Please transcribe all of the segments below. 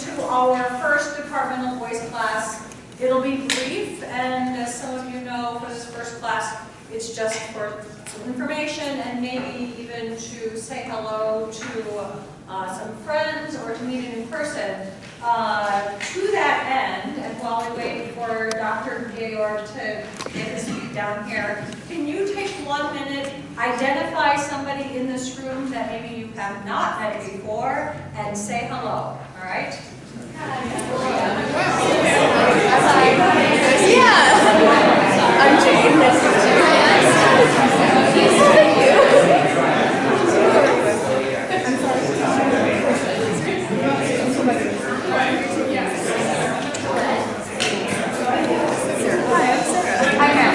to our first departmental voice class. It'll be brief, and as some of you know, for this first class, it's just for some information and maybe even to say hello to some friends or to meet in person. To that end, and while we wait for Dr. Georg to get his feet down here, can you take 1 minute, identify somebody in this room that maybe you have not met before, and say hello, all right? Yeah. I'm Jane. Nice to meet you. Thank you. Hi, I'm Sarah. Hi, ma'am.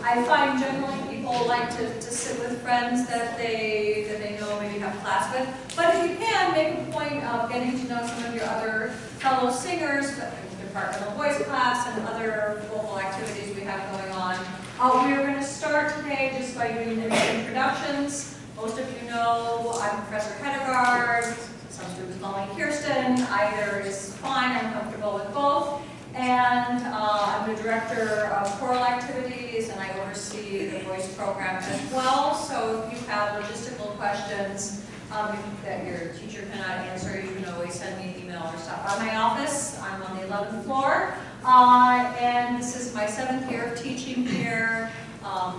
I find generally people like to sit with friends that they know maybe have class with. But if you can, make a point of getting to know some of your other fellow singers, departmental voice class and other vocal activities we have going on. We are going to start today just by doing the introductions. Most of you know I'm Professor Hedegaard. Some students call me Kirsten. Either is fine. I'm comfortable with both. And I'm the director of choral activities, and I oversee the voice program as well. So if you have logistical questions that your teacher cannot answer, you can always send me an email or stop by my office. I'm on the 11th floor. And this is my 7th year of teaching here.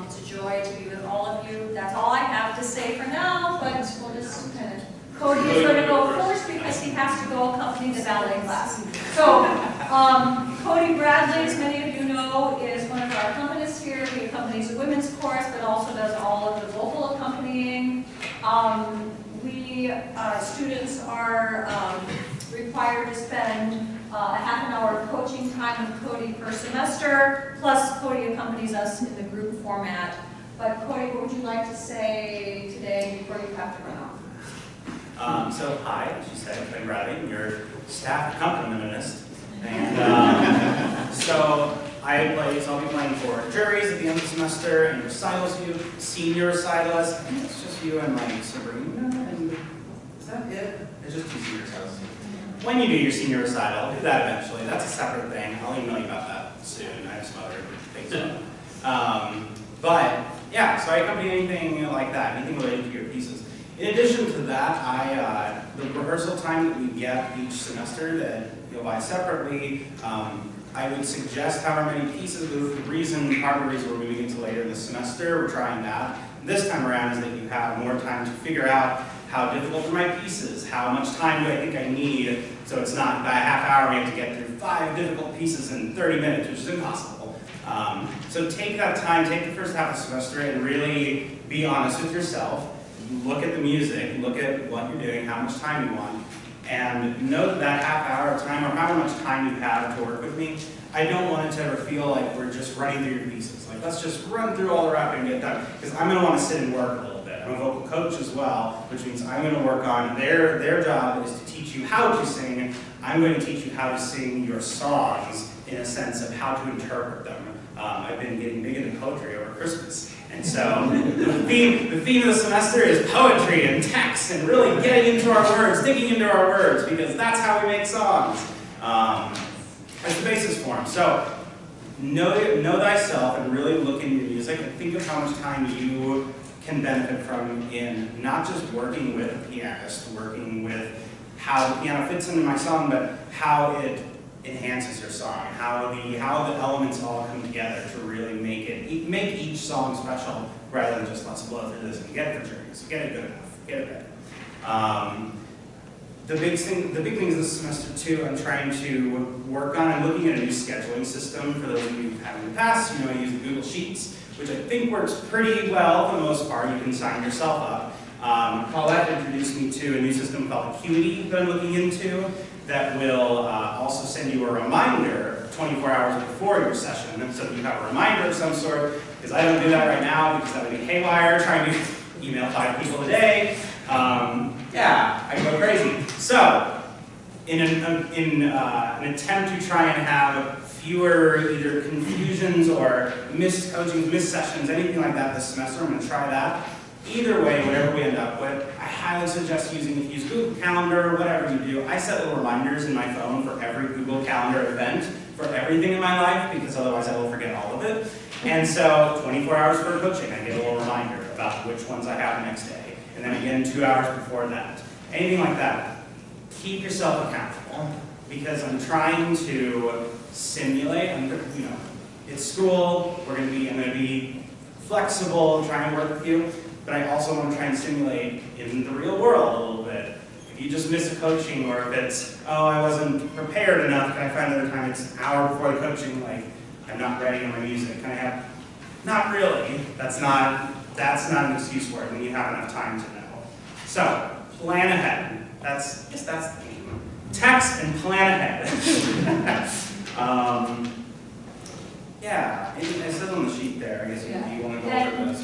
It's a joy to be with all of you. That's all I have to say for now, but we'll just kind of... Cody is going to go first because he has to go accompany the ballet class. So, Cody Bradley, as many of you know, is one of our accompanists here. He accompanies the women's chorus, but also does all of the vocal accompanying. Students are required to spend a half an hour of coaching time with Cody per semester, plus Cody accompanies us in the group format. But Cody, what would you like to say today before you have to run off? So hi, as you said, I'm Bradley, I'm your staff accompanist. And so I'll be playing for juries at the end of the semester and recitals, senior recitals. I think it's just you and like Sabrina, and is that it? It's just 2 senior recitals. When you do your senior recital, do that eventually. That's a separate thing. I'll email you about that soon. I have some other things on. But yeah, so I accompany anything like that, anything related to your pieces. In addition to that, the rehearsal time that we get each semester that you'll buy separately, I would suggest however many pieces. Part of the reason we're moving into later in the semester, we're trying that this time around, is that you have more time to figure out how difficult are my pieces, how much time do I think I need, so it's not by a half hour we have to get through 5 difficult pieces in 30 minutes, which is impossible. So take that time, take the first half of the semester and really be honest with yourself. Look at the music, look at what you're doing, how much time you want, and know that half hour of time, or however much time you have to work with me, I don't want it to ever feel like we're just running through your pieces. Like, let's just run through all the rapping and get done, because I'm going to want to sit and work a little bit. I'm a vocal coach as well, which means I'm going to work on their job is to teach you how to sing. I'm going to teach you how to sing your songs in a sense of how to interpret them. I've been getting big into poetry over Christmas. And so the theme of the semester is poetry and text and really getting into our words, digging into our words, because that's how we make songs. As the basis for them. So know thyself and really look in your music and think of how much time you can benefit from in not just working with a pianist, working with how the piano fits into my song, but how it enhances your song, how the elements all come together to really make each song special, rather than just let's blow through this and get it for juries, get it good enough, get it right. The big things this semester too, I'm trying to work on. I'm looking at a new scheduling system for those of you who've had in the past. You know, I use Google Sheets, which I think works pretty well for the most part. You can sign yourself up. Paulette introduced me to a new system called Acuity that I'm looking into that will also send you a reminder 24 hours before your session, and so you have a reminder of some sort, because I don't do that right now, because that would be haywire, trying to email 5 people a day. Yeah, I go crazy. So, in an attempt to try and have fewer either confusions or missed coachings, missed sessions, anything like that this semester, I'm going to try that. Either way, whatever we end up with, I highly suggest using, if you use Google Calendar or whatever you do, I set little reminders in my phone for every Google Calendar event for everything in my life, because otherwise I will forget all of it. And so 24 hours for coaching, I get a little reminder about which ones I have next day. And then again, 2 hours before that. Anything like that. Keep yourself accountable, because I'm trying to simulate, it's school, I'm going to be flexible, try and work with you, but I also want to try and simulate in the real world a little bit. If you just miss a coaching, or if it's, oh, I wasn't prepared enough, can I find another time it's an hour before the coaching, like, I'm not ready on my music, can I have, not really, that's not an excuse for it when you have enough time to know. So, plan ahead. That's the theme. Text and plan ahead. Yeah, it says on the sheet there, I guess you want to go over this.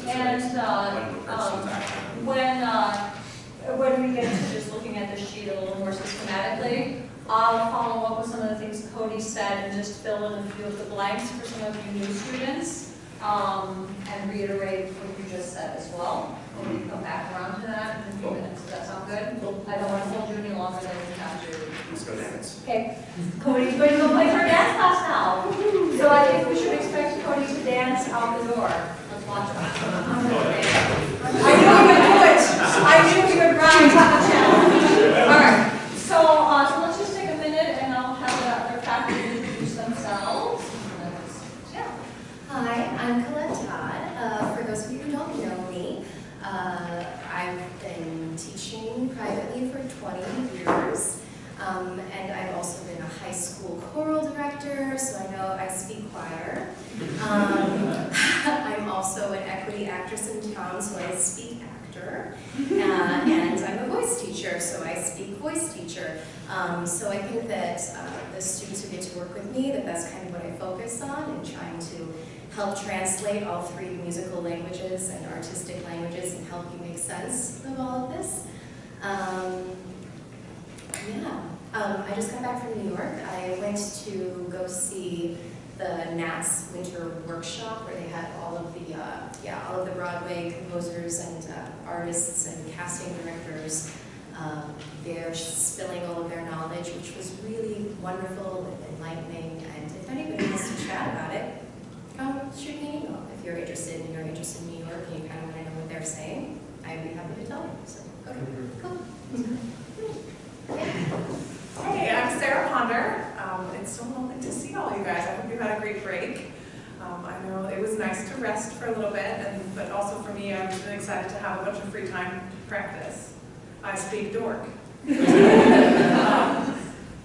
When we get to just looking at the sheet a little more systematically, I'll follow up with some of the things Cody said and just fill in a few of the blanks for some of you new students, and reiterate what you just said as well. And we can come back around to that in a few minutes. Does that sound good? I don't want to hold you any longer than we have to. Let's go dance. Okay. Cody's going to go play for dance class now. So I think we should expect Cody to dance out the door. Let's watch him. I knew he would do it. I knew he would rise on the challenge. All right. So let's just take a minute, and I'll have the other faculty introduce themselves. Yeah. Hi, I'm Colette Todd. For those of you who don't know me, I've been teaching privately for 20 years, and I've also been a high school choral director, so I know I speak choir. I'm also an equity actress in town, so I speak actor, and I'm a voice teacher, so I speak voice teacher. So I think that the students who get to work with me, that's kind of what I focus on, and trying to help translate all 3 musical languages and artistic languages and help you make sense of all of this. I just got back from New York. I went to go see the Nats Winter Workshop, where they had all of the Broadway composers and artists and casting directors there spilling all of their knowledge, which was really wonderful and enlightening. And if anybody wants to chat about it, shoot me an email if you're interested in New York and you kind of want to know what they're saying. I'd be happy to tell you. So, okay, cool. Hey, I'm Sarah Ponder. It's so lovely to see all you guys. I hope you had a great break. I know it was nice to rest for a little bit, but also for me, I'm really excited to have a bunch of free time to practice. I speak dork.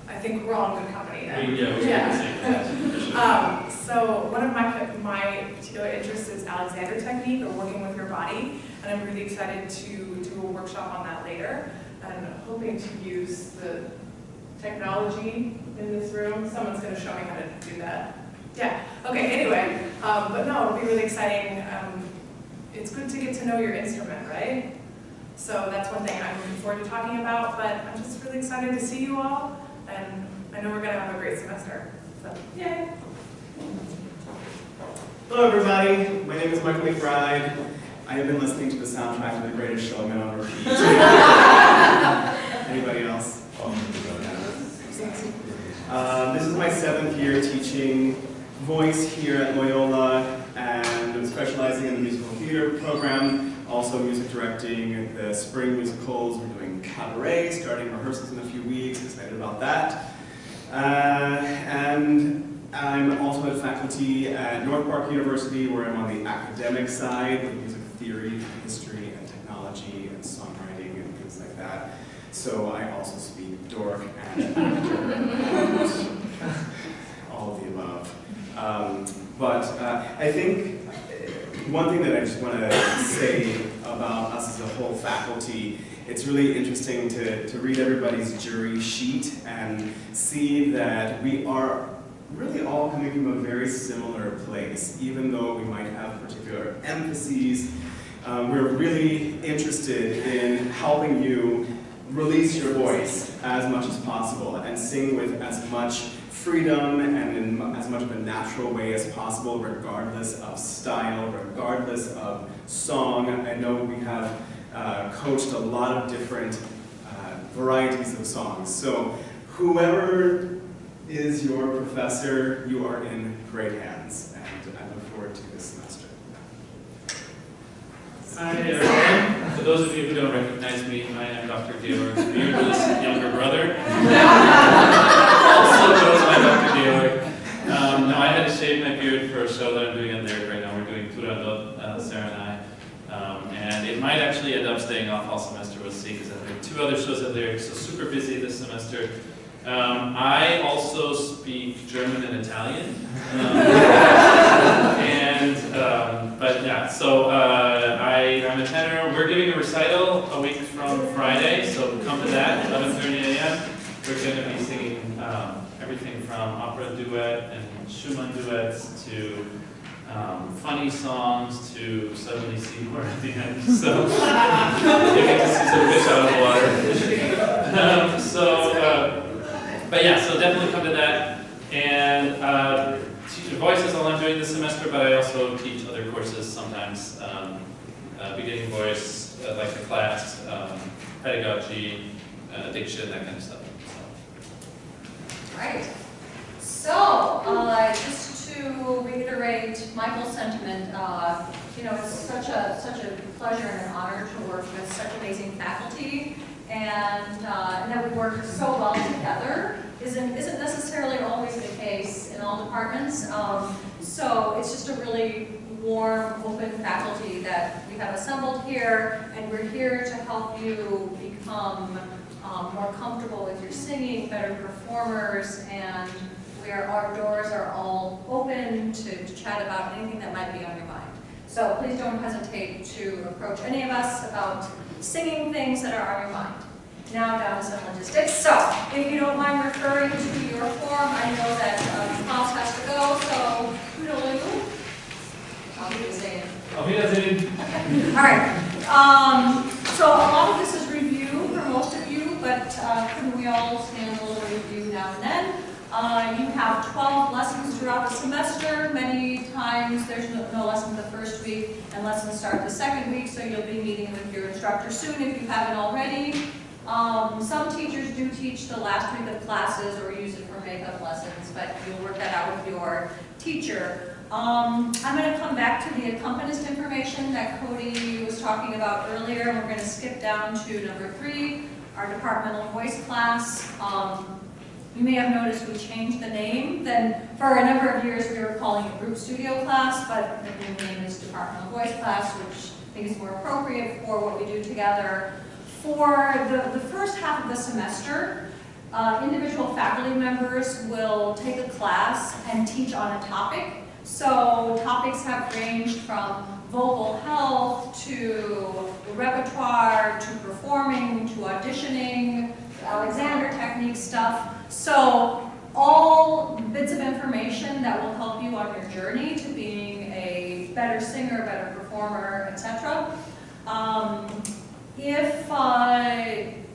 I think we're all in good company then. Yeah. So one of my particular interests is Alexander technique, or working with your body, and I'm really excited to do a workshop on that later, and hoping to use the technology in this room. Someone's going to show me how to do that. Yeah. Okay. Anyway, but no, it'll be really exciting. It's good to get to know your instrument, right? So that's one thing I'm looking forward to talking about. But I'm just really excited to see you all, and I know we're going to have a great semester. So, yay! Hello everybody, my name is Michael McBride. I have been listening to the soundtrack to The Greatest Showman on repeat. Anybody else? This is my 7th year teaching voice here at Loyola, and I'm specializing in the musical theater program, also music directing the spring musicals. We're doing cabaret, starting rehearsals in a few weeks, excited about that. And I'm also at faculty at North Park University, where I'm on the academic side with music theory, history, and technology, and songwriting, and things like that. So I also speak dork and actor, all of the above. But I think one thing that I just want to say about us as a whole faculty, it's really interesting to read everybody's jury sheet and see that we really all coming from a very similar place, even though we might have particular emphases. We're really interested in helping you release your voice as much as possible and sing with as much freedom and in as much of a natural way as possible, regardless of style, regardless of song. I know we have coached a lot of different varieties of songs. So whoever is your professor, you are in great hands, and I look forward to this semester. Hi everyone. For those of you who don't recognize me, I am Dr. Georg's beardless younger brother. Also goes by Dr. Georg. Now I had to shave my beard for a show that I'm doing in lyric right now. We're doing Turandot, Sarah and I. And it might actually end up staying off all semester, we'll see, because I have 2 other shows at lyric, so super busy this semester. I also speak German and Italian. But yeah, so I'm a tenor. We're giving a recital a week from Friday, so come to that, 11:30 a.m. We're going to be singing everything from opera duet and Schumann duets to funny songs to Suddenly Seymour at the end. So you get to see some fish out of the water. But yeah, so definitely come to that. And teacher voice is all I'm doing this semester, but I also teach other courses sometimes. Beginning voice, like the class, pedagogy, diction, that kind of stuff. Right. So, just to reiterate Michael's sentiment, it's such a pleasure and an honor to work with such amazing faculty, and that we work so well together isn't necessarily always the case in all departments. So it's just a really warm, open faculty that we have assembled here, and we're here to help you become more comfortable with your singing, better performers, and our doors are all open to chat about anything that might be on your mind. So please don't hesitate to approach any of us about singing things that are on your mind. Now down to some logistics. So if you don't mind referring to your form, I know that Klaus has to go, so toodaloo. I'll be saying. Auf Wiedersehen. All right. So a lot of this is review for most of you, but couldn't we all stand a little review now and then? You have 12 lessons throughout the semester. Many times there's no lesson the first week, and lessons start the second week, so you'll be meeting with your instructor soon if you haven't already. Some teachers do teach the last week of classes or use it for makeup lessons, but you'll work that out with your teacher. I'm going to come back to the accompanist information that Cody was talking about earlier, and we're going to skip down to number 3, our departmental voice class. You may have noticed we changed the name. Then for a number of years we were calling it group studio class, but the new name is departmental voice class, which I think is more appropriate for what we do together. For the first half of the semester, individual faculty members will take a class and teach on a topic. So topics have ranged from vocal health to repertoire to performing to auditioning, Alexander technique stuff. So all bits of information that will help you on your journey to being a better singer, better performer, etc.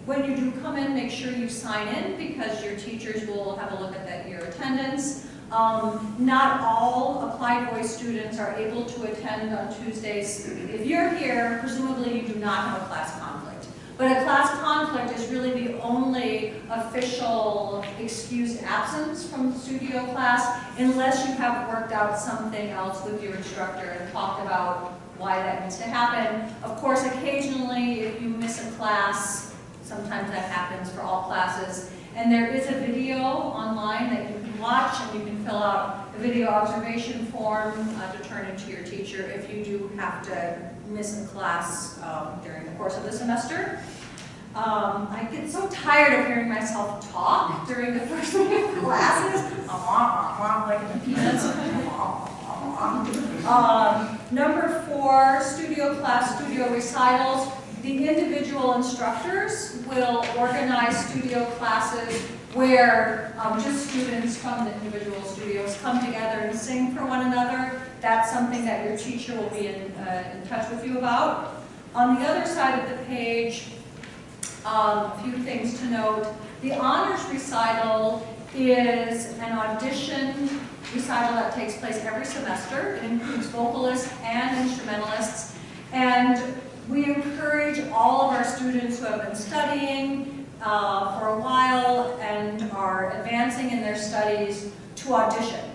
When you do come in, make sure you sign in because your teachers will have a look at your attendance. Not all applied voice students are able to attend on Tuesdays. If you're here, presumably you do not have a class conflict. But a class conflict is really the only official excused absence from studio class unless you have worked out something else with your instructor and talked about why that needs to happen. Of course, occasionally if you miss a class, sometimes that happens for all classes, and there is a video online that you can watch and you can fill out a video observation form to turn into your teacher if you do have to miss a class during the course of the semester. I get so tired of hearing myself talk during the first week of classes, like in the Peanuts. Number 4, studio class, studio recitals. The individual instructors will organize studio classes where just students from the individual studios come together and sing for one another. That's something that your teacher will be in touch with you about. On the other side of the page, a few things to note. The honors recital is an audition recital that takes place every semester. It includes vocalists and instrumentalists. And we encourage all of our students who have been studying for a while and are advancing in their studies to audition.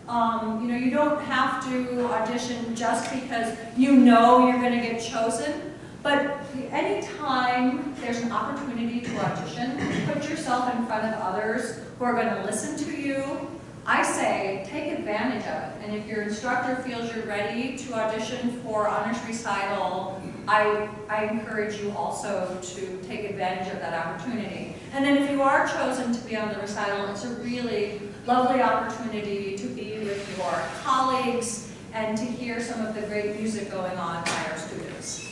You know, you don't have to audition just because you know you're going to get chosen, but anytime there's an opportunity to audition, put yourself in front of others who are going to listen to you. I say take advantage of it, and if your instructor feels you're ready to audition for honors recital, I encourage you also to take advantage of that opportunity. And then if you are chosen to be on the recital, it's a really lovely opportunity to be with your colleagues and to hear some of the great music going on by our students.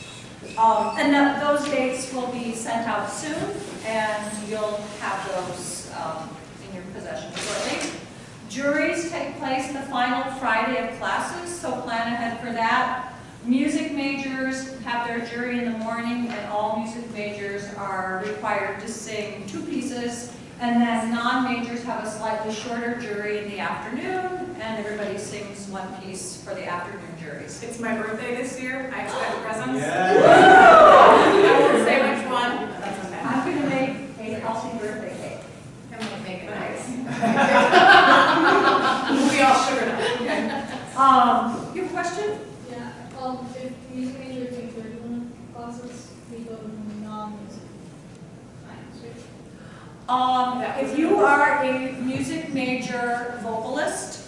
And those dates will be sent out soon, and you'll have those in your possession shortly. Juries take place the final Friday of classes, so plan ahead for that. Music majors have their jury in the morning, and all music majors are required to sing 2 pieces, and then non-majors have a slightly shorter jury in the afternoon, and everybody sings 1 piece for the afternoon juries. It's my birthday this year. I expect presents. Yeah. I won't say which one, but that's okay. I'm going to make a healthy birthday cake. I'm gonna make it nice. We all sugared up. You have a question? Yeah, if music major takes 31 classes, we go to non-music science, right? If you are a music major vocalist,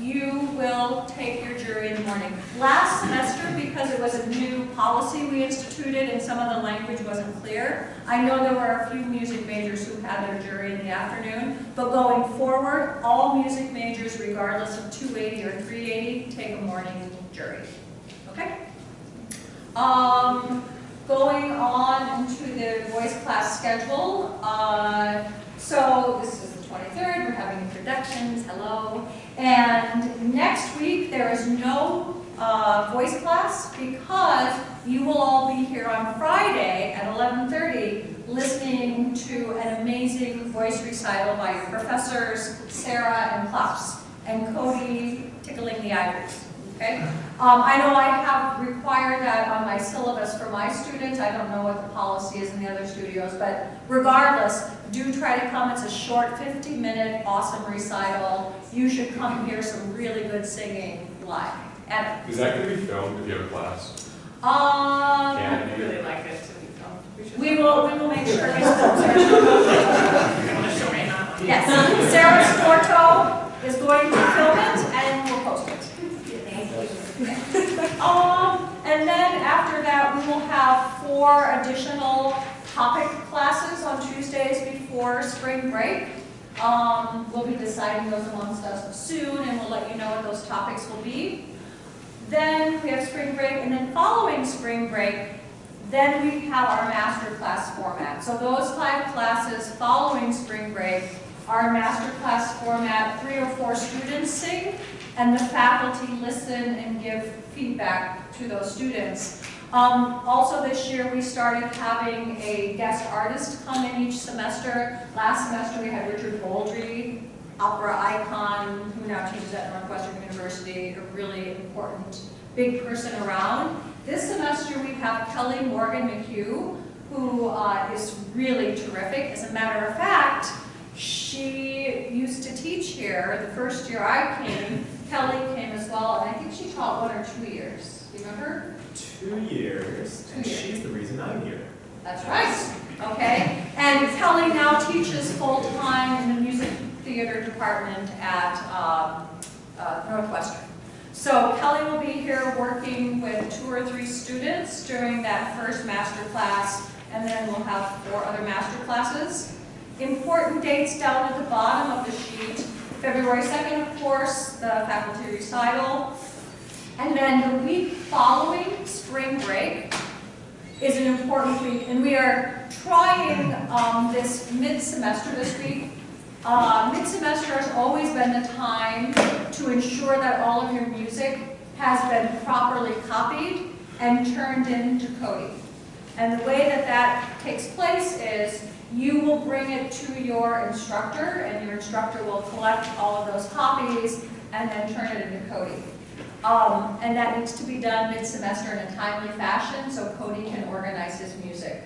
you will take your jury in the morning. Last semester, because it was a new policy we instituted and some of the language wasn't clear, I know there were a few music majors who had their jury in the afternoon, but going forward, all music majors, regardless of 280 or 380, take a morning jury. Okay? Going on into the voice class schedule. So this is the 23rd, we're having introductions, hello. And next week there is no voice class because you will all be here on Friday at 11:30 listening to an amazing voice recital by your professors, Sarah and Klaus, and Cody tickling the ivories. Okay? I know I have required that on my syllabus for my students. I don't know what the policy is in the other studios, but regardless, do try to come. It's a short 50-minute awesome recital. You should come hear some really good singing live. And, Is that going to be filmed if you have a class? I really like it to be filmed. we will make sure it's filmed. I'm gonna show Raina. Yes, Sarah Storto is going to film it and we'll post it. And then after that, we will have 4 additional topic classes on Tuesdays before spring break. We'll be deciding those amongst us soon, and we'll let you know what those topics will be. Then we have spring break, and then following spring break, then we have our master class format. So those 5 classes following spring break are master class format. 3 or 4 students sing, and the faculty listen and give feedback to those students. Also this year we started having a guest artist come in each semester. Last semester we had Richard Baldry, opera icon, who now teaches at Northwestern University, a really important big person around. This semester we have Kelly Morgan McHugh, who is really terrific. As a matter of fact, she used to teach here. The first year I came, Kelly came as well, and I think she taught 1 or 2 years. Do you remember? 2 years, and she's the reason I'm here. That's right. Okay. And Kelly now teaches full-time in the music theater department at Northwestern. So Kelly will be here working with 2 or 3 students during that first master class, and then we'll have 4 other master classes. Important dates down at the bottom of the sheet. February 2nd, of course, the faculty recital. And then the week following spring break is an important week. And we are trying this mid-semester this week Mid-semester has always been the time to ensure that all of your music has been properly copied and turned into coding. And the way that that takes place is you will bring it to your instructor, and your instructor will collect all of those copies and then turn it into coding. And that needs to be done mid-semester in a timely fashion so Cody can organize his music.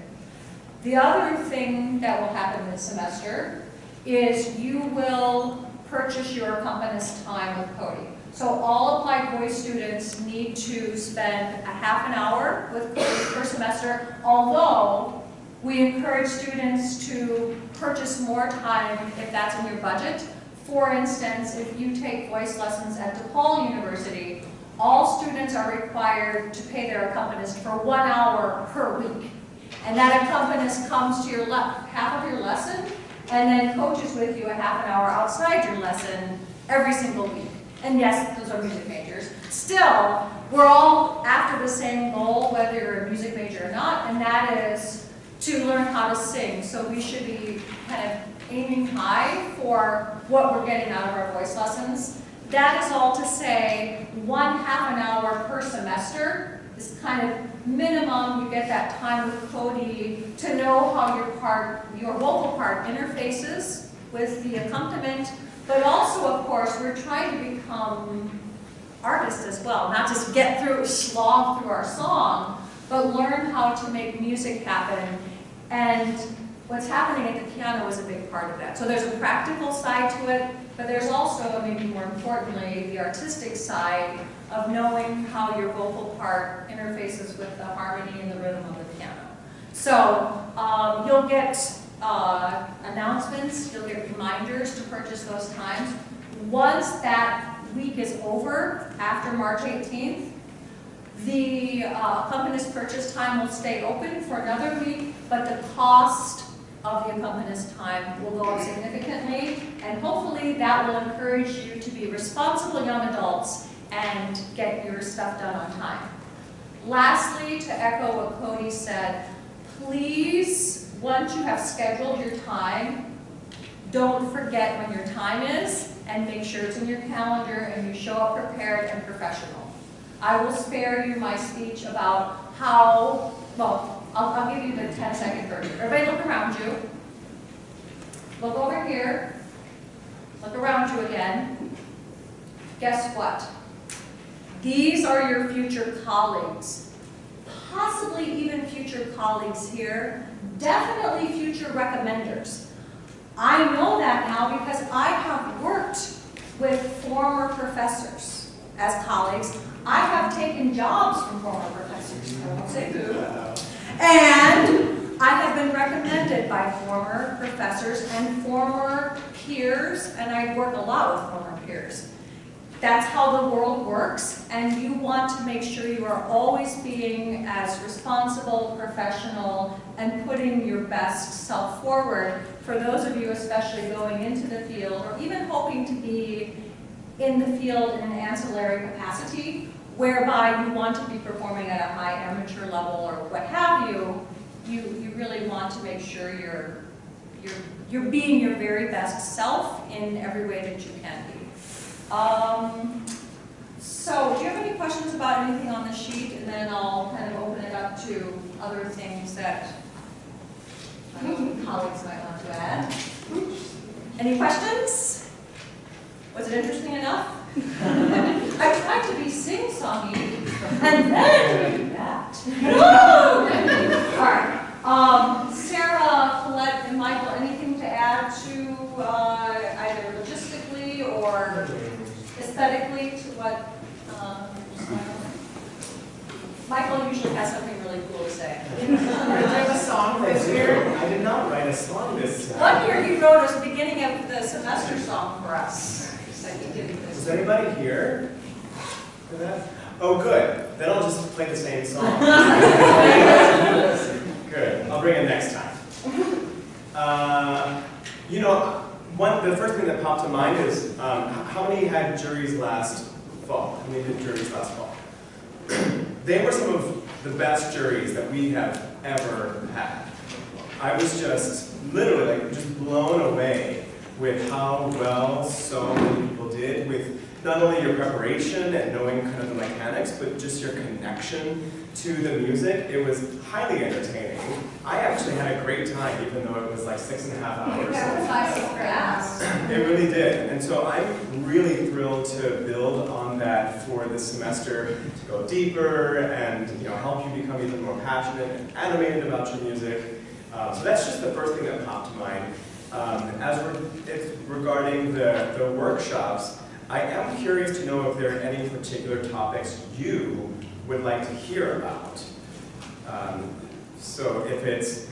The other thing that will happen this semester is you will purchase your accompanist time with Cody. So all applied voice students need to spend a half an hour with Cody per semester, although we encourage students to purchase more time if that's in your budget. For instance, if you take voice lessons at DePaul University, all students are required to pay their accompanist for 1 hour per week. And that accompanist comes to your half of your lesson and then coaches with you a half an hour outside your lesson every single week. And yes, those are music majors. Still, we're all after the same goal, whether you're a music major or not, and that is to learn how to sing. So we should be kind of aiming high for what we're getting out of our voice lessons. That is all to say, 1 half an hour per semester is kind of minimum. You get that time with Cody to know how your vocal part interfaces with the accompaniment. But also, of course, we're trying to become artists as well, not just get through, slog through our song, but learn how to make music happen. And what's happening at the piano is a big part of that. So there's a practical side to it, but there's also, maybe more importantly, the artistic side of knowing how your vocal part interfaces with the harmony and the rhythm of the piano. So you'll get announcements, you'll get reminders to purchase those times. Once that week is over, after March 18th, the accompanist purchase time will stay open for another week, but the cost of the accompanist time will go up significantly, and hopefully that will encourage you to be responsible young adults and get your stuff done on time. Lastly, to echo what Cody said, please, once you have scheduled your time, don't forget when your time is, and make sure it's in your calendar and you show up prepared and professional. I will spare you my speech about how, well, I'll give you the 10-second version. Everybody look around you. Look over here. Look around you again. Guess what? These are your future colleagues. Possibly even future colleagues here. Definitely future recommenders. I know that now because I have worked with former professors as colleagues. I have taken jobs from former professors. I won't say who. And I have been recommended by former professors and former peers, and I work a lot with former peers. That's how the world works, and you want to make sure you are always being as responsible, professional, and putting your best self forward for those of you especially going into the field or even hoping to be in the field in an ancillary capacity, whereby you want to be performing at a high amateur level or what have you. You really want to make sure you're being your very best self in every way that you can be. So, do you have any questions about anything on the sheet? And then I'll kind of open it up to other things that colleagues might want to add. Any questions? Was it interesting enough? I tried to be sing-songy, and then do that. All right. Sarah, Colette, and Michael, anything to add to either logistically or aesthetically to what Michael usually has something really cool to say. Do you have a song this year? I did not write a song this time. One year he wrote a beginning of the semester song for us. So he did this. Is anybody here for that? Oh, good. Then I'll just play the same song. Good. I'll bring it next time. You know, the first thing that popped to mind is how many had juries last fall? How many did juries last fall? They were some of the best juries that we have ever had. I was just literally just blown away with how well so many people did with not only your preparation and knowing kind of the mechanics, but just your connection to the music. It was highly entertaining. I actually had a great time, even though it was like 6.5 hours. It really did. And so I'm really thrilled to build on that for this semester, to go deeper and help you become even more passionate and animated about your music. So that's just the first thing that popped to mind. Regarding the workshops, I am curious to know if there are any particular topics you would like to hear about. So if it's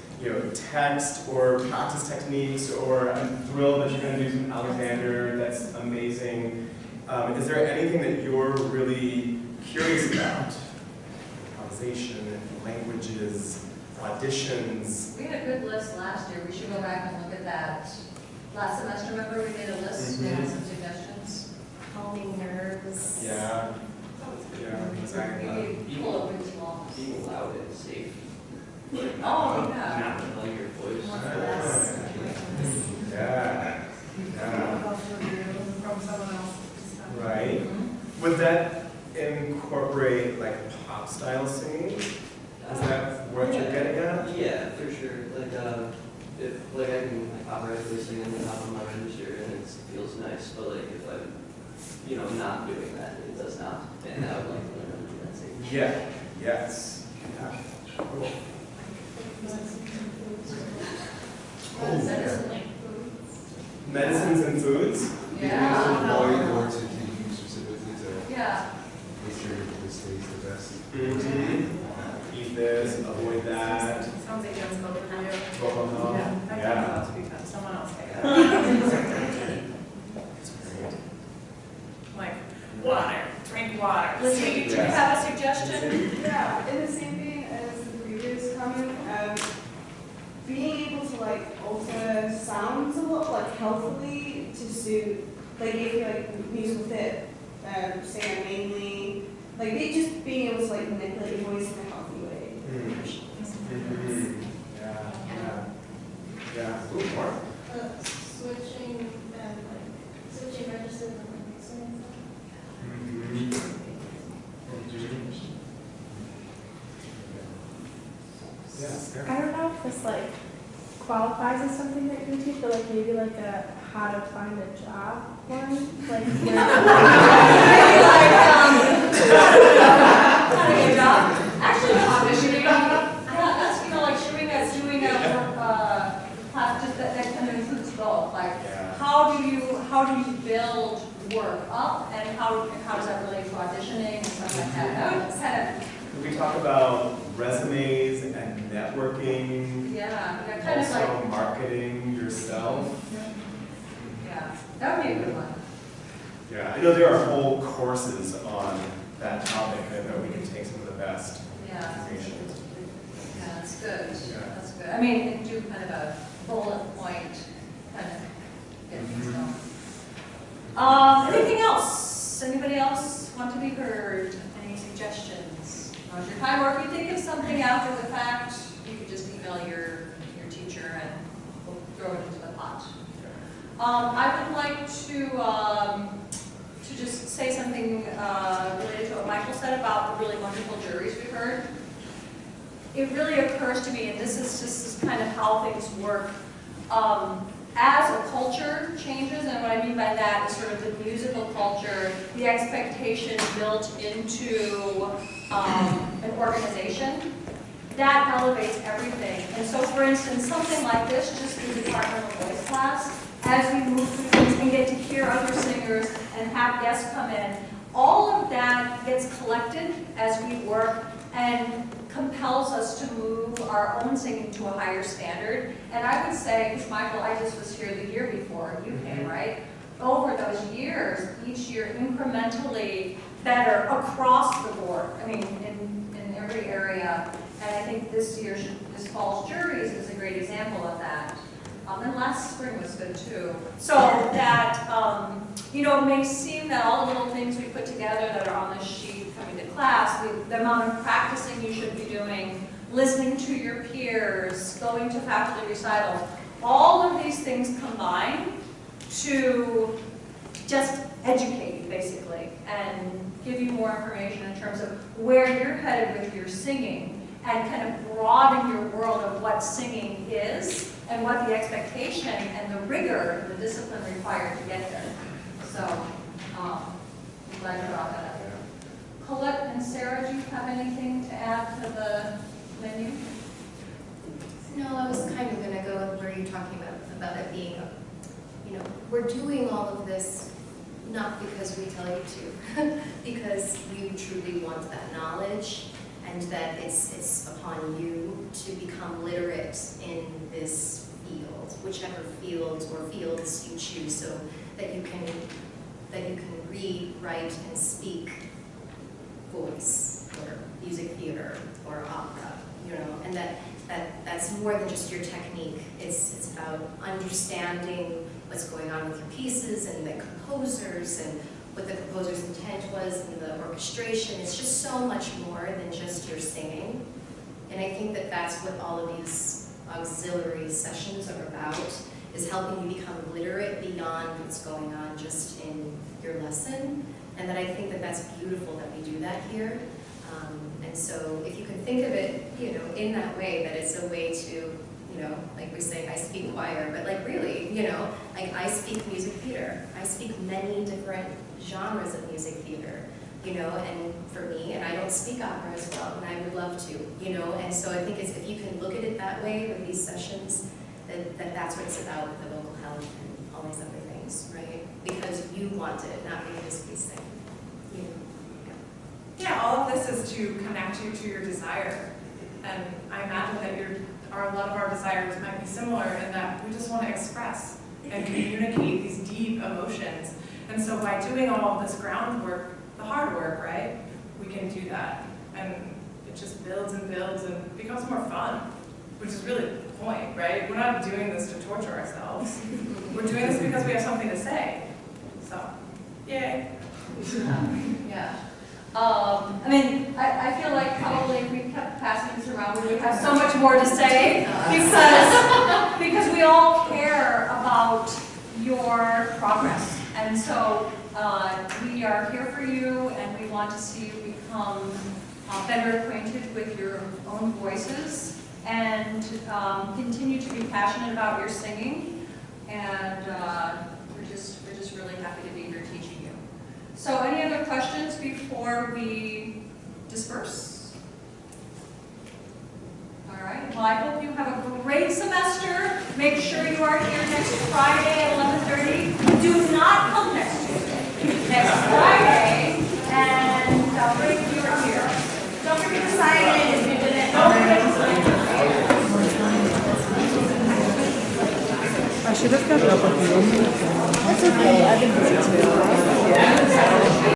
text or practice techniques, or I'm thrilled that you're going to do some Alexander, that's amazing. Is there anything that you're really curious about? Improvisation, languages, auditions. We had a good list last year. We should go back and look at that. Last semester, remember, we made a list, we had some suggestions. Calming nerves. Yeah. Yeah, exactly. Maybe pull up with small. Being loud and safe. Oh, yeah. Not letting your voice. Yeah. Yeah. From someone else. Right. Would that incorporate like pop style singing? Is that what you're getting at? Yeah, for sure. If I can operatically sing on the top of my register and it feels nice, but if I'm not doing that, it does not. And I would like to learn how to do that same. Yeah. Yes. Yeah. Cool. Medicines and foods? Yeah. All your words are thinking specifically to Yeah. make sure this stays the best. Eat this, avoid that. Sounds like that's over for you. Yeah. I Yeah. can't about to become someone else take that. That's great. Like, water, drink water. Lizzie, do you have a suggestion? Yeah, in the same vein as the previous comment, being able to alter sounds a lot, healthily to suit, if you musical tip, singer mainly, just being able to manipulate your voice in a healthy way. Yeah. Ooh, more. Switching and switching registers and mixing and stuff. Yeah. I don't know if this qualifies as something that you teach, but maybe a how to find a job one, where Finding a job? Actually, auditioning. That's doing a class just that kind of includes both. How do you build work up, and how does that relate to auditioning and stuff like that? That would kind of. We talk about resumes and networking. Yeah, kind of also marketing yourself. Yeah, that would be a good one. Yeah, I know there are whole courses on that topic. I know we can take some of the best Yeah. information. Yeah, that's good. Yeah. That's good. I mean, do kind of a bullet point, kind of get things going. Anything else? Anybody else want to be heard? Any suggestions? Now's your time, or if you think of something after the fact, you could just email your teacher and we'll throw it into the pot. I would like to just say something related to what Michael said about the really wonderful juries we heard. It really occurs to me, and this is kind of how things work, as a culture changes, and what I mean by that is sort of the musical culture, the expectation built into an organization, that elevates everything. And so, for instance, something like this, just the Departmental voice class, as we move through things and get to hear other singers and have guests come in, all of that gets collected as we work and compels us to move our own singing to a higher standard. And I would say, because Michael, I just was here the year before you came, right? Over those years, each year incrementally better across the board. I mean, in every area. And I think this this fall's juries is a great example of that. And last spring was good too. So that, it may seem that all the little things we put together that are on this sheet coming to class, the amount of practicing you should be doing, listening to your peers, going to faculty recitals, all of these things combined to just educate you, basically, and give you more information in terms of where you're headed with your singing, and kind of broaden your world of what singing is, and what the expectation and the rigor, the discipline required to get there. So, I'm glad you brought that up. Colette and Sarah, do you have anything to add to the menu? No, I was kind of going to go with where you're talking about it being, we're doing all of this not because we tell you to, because you truly want that knowledge, and that it's upon you to become literate in this field, whichever field or fields you choose, so that you can read, write, and speak voice, or music theater, or opera, and that's more than just your technique. It's about understanding what's going on with your pieces and the composers and what the composer's intent was and the orchestration. It's just so much more than just your singing. And I think that that's what all of these auxiliary sessions are about, is helping you become literate beyond what's going on just in your lesson. And that I think that that's beautiful that we do that here. And so if you can think of it, in that way, that it's a way to, like we say, I speak choir, but like really, like I speak music theater. I speak many different genres of music theater, and for me, and I don't speak opera as well, and I would love to, and so I think if you can look at it that way with these sessions, that's what it's about with the vocal health and all these other things, right? Because you want it, not because we sing. Yeah, all of this is to connect you to your desire. And I imagine that a lot of our desires might be similar in that we just want to express and communicate these deep emotions. And so by doing all of this groundwork, the hard work, right, we can do that. And it just builds and builds and becomes more fun, which is really the point, right? We're not doing this to torture ourselves. We're doing this because we have something to say. So, yay. Yeah. I feel like probably if we kept passing this around, we would have so much more to say, because we all care about your progress. And so we are here for you, and we want to see you become better acquainted with your own voices, and continue to be passionate about your singing. And we're just really happy to be here teaching you. So any other questions before we disperse? All right, well, I hope you have a great semester. Make sure you are here next Friday at 11:30. Do not come next Tuesday. Next Friday, and I'll bring you here. Don't forget to sign in if you didn't. Don't forget to sign in. I should have got up a few. That's okay, I think this is good.